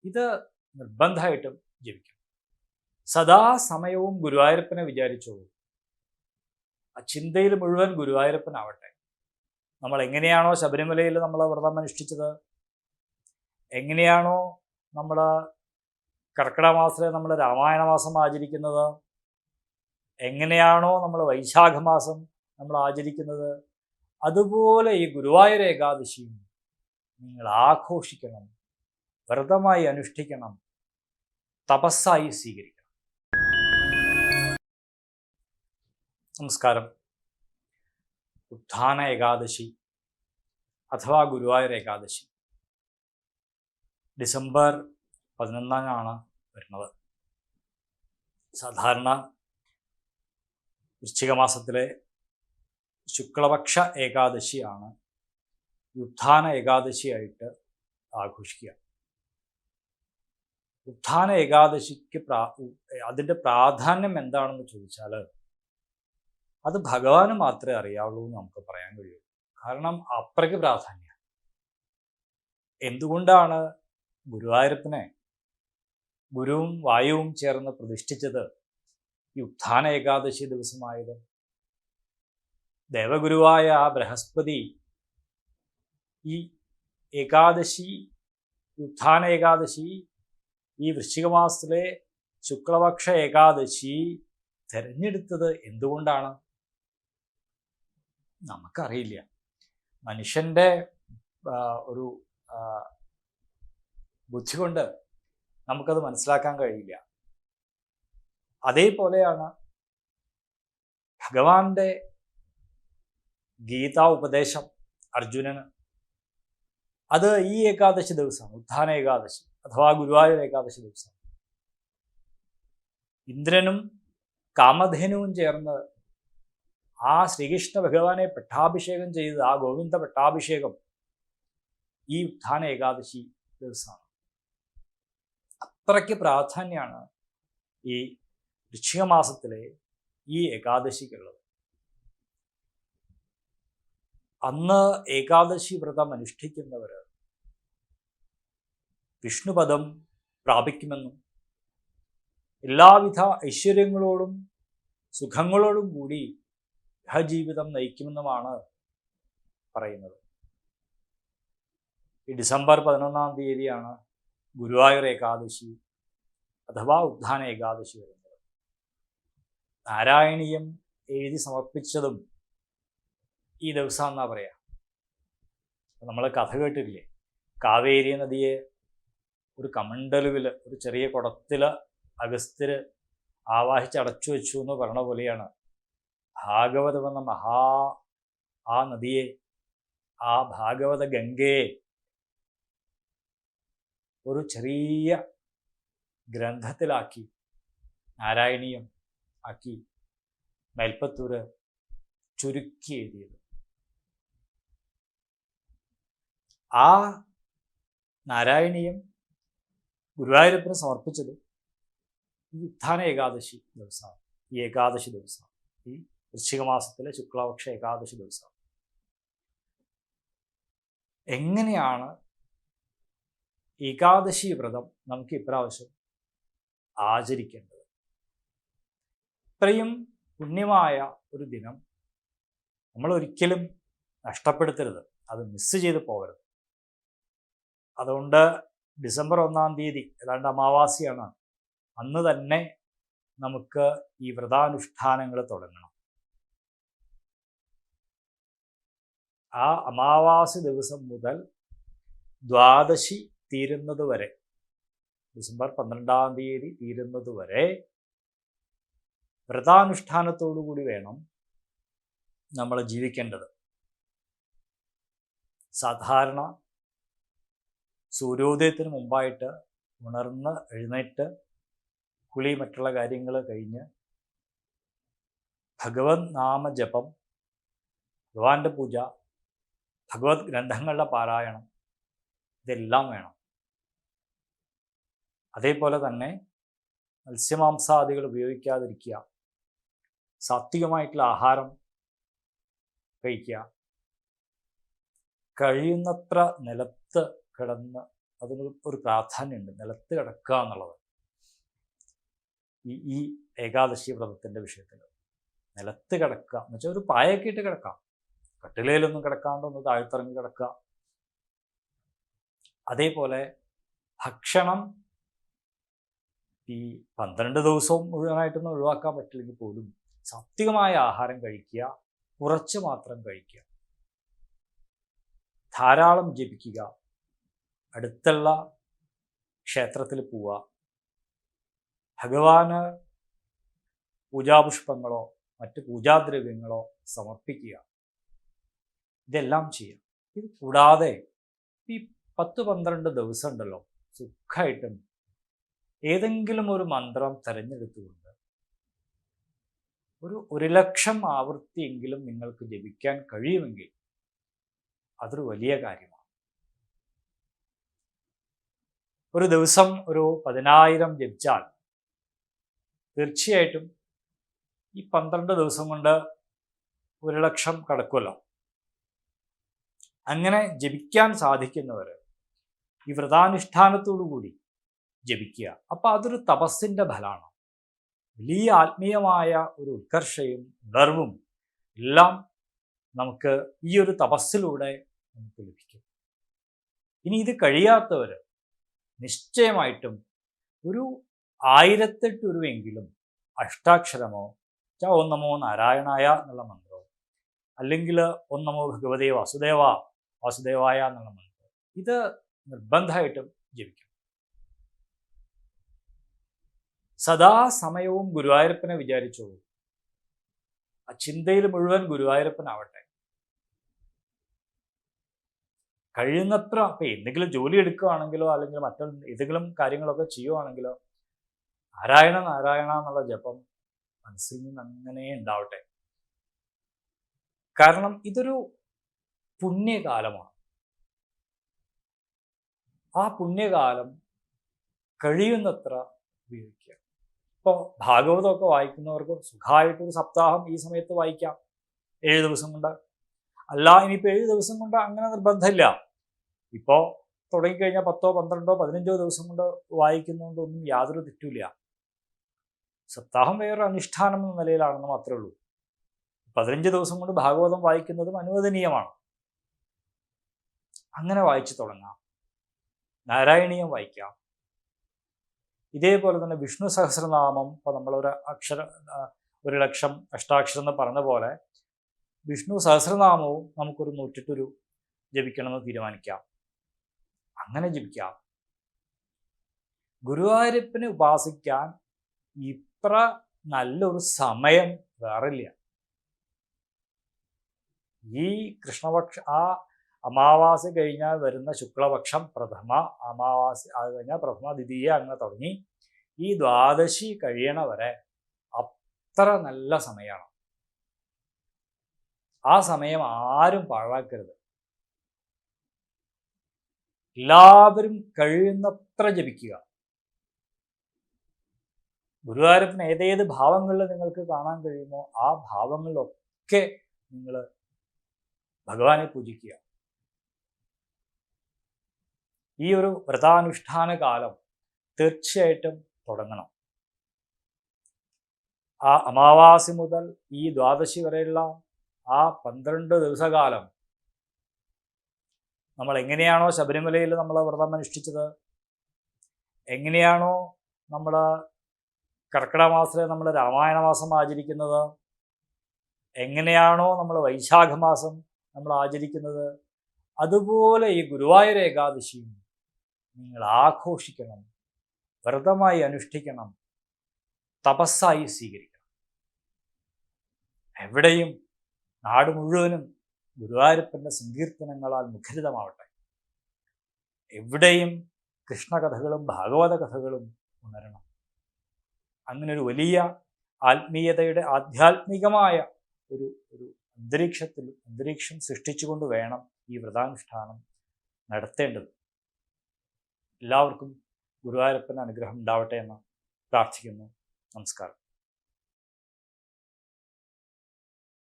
ഇത് നിർബന്ധമായിട്ടും ജപിക്കണം. സദാസമയവും ഗുരുവായൂരപ്പനെ വിചാരിച്ചോളൂ. ആ ചിന്തയിൽ മുഴുവൻ ഗുരുവായൂരപ്പനാവട്ടെ. നമ്മൾ എങ്ങനെയാണോ ശബരിമലയിൽ നമ്മൾ വ്രതം അനുഷ്ഠിച്ചത്, എങ്ങനെയാണോ നമ്മൾ കർക്കിടക മാസത്തിൽ നമ്മൾ രാമായണ മാസം ആചരിക്കുന്നത്, എങ്ങനെയാണോ നമ്മൾ വൈശാഖ മാസം നമ്മൾ ആചരിക്കുന്നത്, അതുപോലെ ഈ ഗുരുവായൂർ ഏകാദശിയും നിങ്ങൾ ആഘോഷിക്കണം, വ്രതമായി അനുഷ്ഠിക്കണം, തപസ്സായി സ്വീകരിക്കണം. നമസ്കാരം. ഉത്ഥാന ഏകാദശി അഥവാ ഗുരുവായൂർ ഏകാദശി ഡിസംബർ 11 വരുന്നത്. സാധാരണ വൃശ്ചിക മാസത്തിലെ ശുക്ലപക്ഷ ഏകാദശിയാണ് ഉത്ഥാന ഏകാദശിയായിട്ട് ആഘോഷിക്കുക. ഉത്ഥാന ഏകാദശിക്ക് അതിൻ്റെ പ്രാധാന്യം എന്താണെന്ന് ചോദിച്ചാൽ അത് ഭഗവാന് മാത്രമേ അറിയാവുള്ളൂ എന്ന് നമുക്ക് പറയാൻ കഴിയൂ. കാരണം അത്രയ്ക്ക് പ്രാധാന്യം. എന്തുകൊണ്ടാണ് ഗുരുവായൂരപ്പനെ ഗുരുവും വായുവും ചേർന്ന് പ്രതിഷ്ഠിച്ചത് ഈ ഉത്ഥാന ഏകാദശി ദിവസമായത്? ദേവഗുരുവായ ബൃഹസ്പതി ഈ ഏകാദശി, ഉത്ഥാന ഏകാദശി, ഈ വൃശ്ചിക മാസത്തിലെ ശുക്ലപക്ഷ ഏകാദശി തിരഞ്ഞെടുത്തത് എന്തുകൊണ്ടാണ്? നമുക്കറിയില്ല. മനുഷ്യൻ്റെ ഒരു ബുദ്ധി കൊണ്ട് നമുക്കത് മനസ്സിലാക്കാൻ കഴിയില്ല. അതേപോലെയാണ് ഭഗവാന്റെ ഗീതാ ഉപദേശം അർജുനന്. അത് ഈ ഏകാദശി ദിവസമാണ്, ഉത്ഥാന ഏകാദശി അഥവാ ഗുരുവായൂർ ഏകാദശി ദിവസം. ഇന്ദ്രനും കാമധേനുവും ചേർന്ന് ആ ശ്രീകൃഷ്ണ ഭഗവാനെ പട്ടാഭിഷേകം ചെയ്ത് ആ ഗോവിന്ദ പട്ടാഭിഷേകം ഈ ഉത്ഥാന ഏകാദശി ദിവസമാണ്. അത്രയ്ക്ക് പ്രാധാന്യമാണ് ഈ വൃശ്ചിക മാസത്തിലെ ഈ ഏകാദശിക്കുള്ളത്. അന്ന് ഏകാദശി വ്രതം അനുഷ്ഠിക്കുന്നവർ വിഷ്ണുപദം പ്രാപിക്കുമെന്നും എല്ലാവിധ ഐശ്വര്യങ്ങളോടും സുഖങ്ങളോടും കൂടി ഗൃഹജീവിതം നയിക്കുമെന്നുമാണ് പറയുന്നത്. ഈ ഡിസംബർ 11 ഗുരുവായൂർ ഏകാദശി അഥവാ ഉത്ഥാന ഏകാദശി വരുന്നത്. നാരായണീയം എഴുതി സമർപ്പിച്ചതും ഈ ദിവസം എന്നാ പറയാ. നമ്മൾ കഥ കേട്ടിട്ടില്ലേ? കാവേരി നദിയെ ഒരു കമണ്ടലുവിൽ, ഒരു ചെറിയ കുടത്തിൽ അഗസ്ത്യര് ആവാഹിച്ചടച്ചു വെച്ചു എന്ന് പറഞ്ഞ പോലെയാണ് ഭാഗവതം എന്ന ആ നദിയെ, ആ ഭാഗവത ഗംഗയെ ഒരു ചെറിയ ഗ്രന്ഥത്തിലാക്കി, നാരായണീയം ആക്കി മേൽപ്പത്തൂര് ചുരുക്കി എഴുതിയത്. ആ നാരായണീയം ഗുരുവായൂരപ്പന് സമർപ്പിച്ചത് ഈ ഉത്ഥാന ഏകാദശി ദിവസമാണ്. ഈ ഏകാദശി ദിവസം, ഈ വൃശ്ചിക മാസത്തിലെ ശുക്ലപക്ഷ ഏകാദശി ദിവസം. എങ്ങനെയാണ് ഏകാദശി വ്രതം നമുക്ക് ഇപ്രാവശ്യം ആചരിക്കേണ്ടത്? ഇത്രയും പുണ്യമായ ഒരു ദിനം നമ്മൾ ഒരിക്കലും നഷ്ടപ്പെടുത്തരുത്, അത് മിസ് ചെയ്ത് പോകരുത്. അതുകൊണ്ട് ഡിസംബർ 1 ഏതാണ്ട് അമാവാസിയാണ്, അന്ന് തന്നെ നമുക്ക് ഈ വ്രതാനുഷ്ഠാനങ്ങൾ തുടങ്ങണം. ആ അമാവാസി ദിവസം മുതൽ ദ്വാദശി തീരുന്നത് വരെ, ഡിസംബർ 12 തീരുന്നത് വരെ വ്രതാനുഷ്ഠാനത്തോടു കൂടി വേണം നമ്മൾ ജീവിക്കേണ്ടത്. സാധാരണ സൂര്യോദയത്തിന് മുമ്പായിട്ട് ഉണർന്ന് എഴുന്നേറ്റ് കുളി മറ്റുള്ള കാര്യങ്ങൾ കഴിഞ്ഞ് ഭഗവത് നാമജപം, ഭഗവാന്റെ പൂജ, ഭഗവത് ഗ്രന്ഥങ്ങളുടെ പാരായണം, ഇതെല്ലാം വേണം. അതേപോലെ തന്നെ മത്സ്യമാംസാദികൾ ഉപയോഗിക്കാതിരിക്കുക, സാത്വികമായിട്ടുള്ള ആഹാരം കഴിക്കുക, കഴിയുന്നത്ര നിലത്ത് കിടന്ന് അതിന് ഒരു പ്രാധാന്യമുണ്ട്. നിലത്ത് കിടക്കുക എന്നുള്ളത് ഈ ഏകാദശി വ്രതത്തിൻ്റെ വിഷയത്തിൽ. നിലത്ത് കിടക്കുക എന്ന് വെച്ചാൽ ഒരു പായൊക്കെ ഇട്ട് കിടക്കാം, കട്ടിലയിലൊന്നും കിടക്കാണ്ട് ഒന്ന് താഴ്ത്തിറങ്ങി കിടക്കുക. അതേപോലെ ഭക്ഷണം ഈ 12 ദിവസവും മുഴുവനായിട്ടൊന്നും ഒഴിവാക്കാൻ പറ്റില്ലെങ്കിൽ പോലും സാത്വികമായ ആഹാരം കഴിക്കുക, കുറച്ച് മാത്രം കഴിക്കുക, ധാരാളം ജപിക്കുക, അടുത്തുള്ള ക്ഷേത്രത്തിൽ പോവുക, ഭഗവാന് പൂജാപുഷ്പങ്ങളോ മറ്റ് പൂജാദ്രവ്യങ്ങളോ സമർപ്പിക്കുക, ഇതെല്ലാം ചെയ്യുക. ഇത് കൂടാതെ ഈ 10-12 ദിവസം ഉണ്ടല്ലോ, സുഖമായിട്ടും ഏതെങ്കിലും ഒരു മന്ത്രം തിരഞ്ഞെടുത്തുകൊണ്ട് ഒരു 1,00,000 ആവൃത്തിയെങ്കിലും നിങ്ങൾക്ക് ജപിക്കാൻ കഴിയുമെങ്കിൽ അതൊരു വലിയ കാര്യമാണ്. ഒരു ദിവസം ഒരു 10,000 ജപിച്ചാൽ തീർച്ചയായിട്ടും ഈ 12 ദിവസം കൊണ്ട് 1,00,000 കടക്കുമല്ലോ. അങ്ങനെ ജപിക്കാൻ സാധിക്കുന്നവർ ഈ വ്രതാനുഷ്ഠാനത്തോടു കൂടി ജപിക്കുക. അപ്പം അതൊരു തപസ്സിൻ്റെ ഫലമാണ്. വലിയ ആത്മീയമായ ഒരു ഉത്കർഷയും ഉണർവും എല്ലാം നമുക്ക് ഈ ഒരു തപസ്സിലൂടെ നമുക്ക് ലഭിക്കും. ഇനി ഇത് കഴിയാത്തവർ നിശ്ചയമായിട്ടും ഒരു 1008 രൂപയെങ്കിലും അഷ്ടാക്ഷരമോ ഓം നമോ നാരായണായ എന്നുള്ള മന്ത്രമോ അല്ലെങ്കിൽ ഓം നമോ ഭഗവതേ വാസുദേവായ എന്നുള്ള മന്ത്രം, ഇത് നിർബന്ധമായിട്ടും ജപിക്കണം. സദാസമയവും ഗുരുവായൂരപ്പനെ വിചാരിച്ചോളൂ. ആ ചിന്തയിൽ മുഴുവൻ ഗുരുവായൂരപ്പനാവട്ടെ. കഴിയുന്നത്ര ഇപ്പം എന്തെങ്കിലും ജോലി എടുക്കുകയാണെങ്കിലോ അല്ലെങ്കിൽ ഏതെങ്കിലും കാര്യങ്ങളൊക്കെ ചെയ്യുവാണെങ്കിലോ നാരായണ നാരായണ എന്നുള്ള ജപം മനസ്സിൽ നിന്ന് അങ്ങനെ ഉണ്ടാവട്ടെ. കാരണം ഇതൊരു പുണ്യകാലമാണ്. ആ പുണ്യകാലം കഴിയുന്നത്ര ഉപയോഗിക്കുക. ഇപ്പോൾ ഭാഗവതമൊക്കെ വായിക്കുന്നവർക്ക് സുഖമായിട്ടൊരു സപ്താഹം ഈ സമയത്ത് വായിക്കാം, 7 ദിവസം കൊണ്ട്. അല്ല ഇനിയിപ്പോൾ 7 ദിവസം കൊണ്ട് അങ്ങനെ നിർബന്ധമില്ല. ഇപ്പോൾ തുടങ്ങിക്കഴിഞ്ഞാൽ 10, 12, 15 ദിവസം കൊണ്ട് വായിക്കുന്നതുകൊണ്ടൊന്നും യാതൊരു തെറ്റില്ല. സപ്താഹം വേറൊരു അനുഷ്ഠാനം എന്ന നിലയിലാണെന്ന് മാത്രമേ ഉള്ളൂ. 15 ദിവസം കൊണ്ട് ഭാഗവതം വായിക്കുന്നതും അനുവദനീയമാണ്. അങ്ങനെ വായിച്ചു തുടങ്ങാം. നാരായണീയം വായിക്കാം. ഇതേപോലെ തന്നെ വിഷ്ണു സഹസ്രനാമം, ഇപ്പോൾ നമ്മളൊരു 1,00,000 അഷ്ടാക്ഷരം എന്ന് പറഞ്ഞ പോലെ വിഷ്ണു സഹസ്രനാമവും നമുക്കൊരു 108 ജപിക്കണമെന്ന് തീരുമാനിക്കാം. അങ്ങനെ ജപിക്കാം. ഗുരുവായൂരപ്പനെ ഉപാസിക്കാൻ ഇത്ര നല്ലൊരു സമയം വേറില്ല. ഈ കൃഷ്ണപക്ഷ അമാവാസി കഴിഞ്ഞാൽ വരുന്ന ശുക്ലപക്ഷം പ്രഥമ അമാവാസി, അത് കഴിഞ്ഞാൽ പ്രഥമ ദ്വിതീയ അങ്ങനെ തുടങ്ങി ഈ ദ്വാദശി കഴിയണ വരെ അത്ര നല്ല സമയമാണ്. ആ സമയം ആരും പാഴാക്കരുത്. എല്ലാവരും കഴിയുന്നത്ര ജപിക്കുക. ഗുരുവായൂരപ്പന് ഏതേത് ഭാവങ്ങളിൽ നിങ്ങൾക്ക് കാണാൻ കഴിയുമോ ആ ഭാവങ്ങളിലൊക്കെ നിങ്ങൾ ഭഗവാനെ പൂജിക്കുക. ഈ ഒരു വ്രതാനുഷ്ഠാന കാലം തീർച്ചയായിട്ടും തുടങ്ങണം. ആ അമാവാസി മുതൽ ഈ ദ്വാദശി വരെയുള്ള ആ 12 ദിവസകാലം നമ്മൾ എങ്ങനെയാണോ ശബരിമലയിൽ നമ്മൾ വ്രതം അനുഷ്ഠിച്ചത്, എങ്ങനെയാണോ നമ്മൾ കർക്കിടക മാസത്തിലെ നമ്മൾ രാമായണ മാസം ആചരിക്കുന്നത്, എങ്ങനെയാണോ നമ്മൾ വൈശാഖ മാസം നമ്മൾ ആചരിക്കുന്നത്, അതുപോലെ ഈ ഗുരുവായൂർ ഏകാദശിയും നിങ്ങൾ ആഘോഷിക്കണം, വ്രതമായി അനുഷ്ഠിക്കണം, തപസ്സായി സ്വീകരിക്കണം. എവിടെയും നാട് മുഴുവനും ഗുരുവായൂരപ്പൻ്റെ സങ്കീർത്തനങ്ങളാൽ മുഖരിതമാവട്ടെ. എവിടെയും കൃഷ്ണകഥകളും ഭാഗവത കഥകളും ഉണരണം. അങ്ങനെ ഒരു വലിയ ആത്മീയതയുടെ ആധ്യാത്മികമായ ഒരു അന്തരീക്ഷം സൃഷ്ടിച്ചുകൊണ്ട് വേണം ഈ വ്രതാനുഷ്ഠാനം നടത്തേണ്ടത്. എല്ലാവർക്കും ഗുരുവായൂരപ്പൻ്റെ അനുഗ്രഹം ഉണ്ടാവട്ടെ എന്ന് പ്രാർത്ഥിക്കുന്നു. നമസ്കാരം.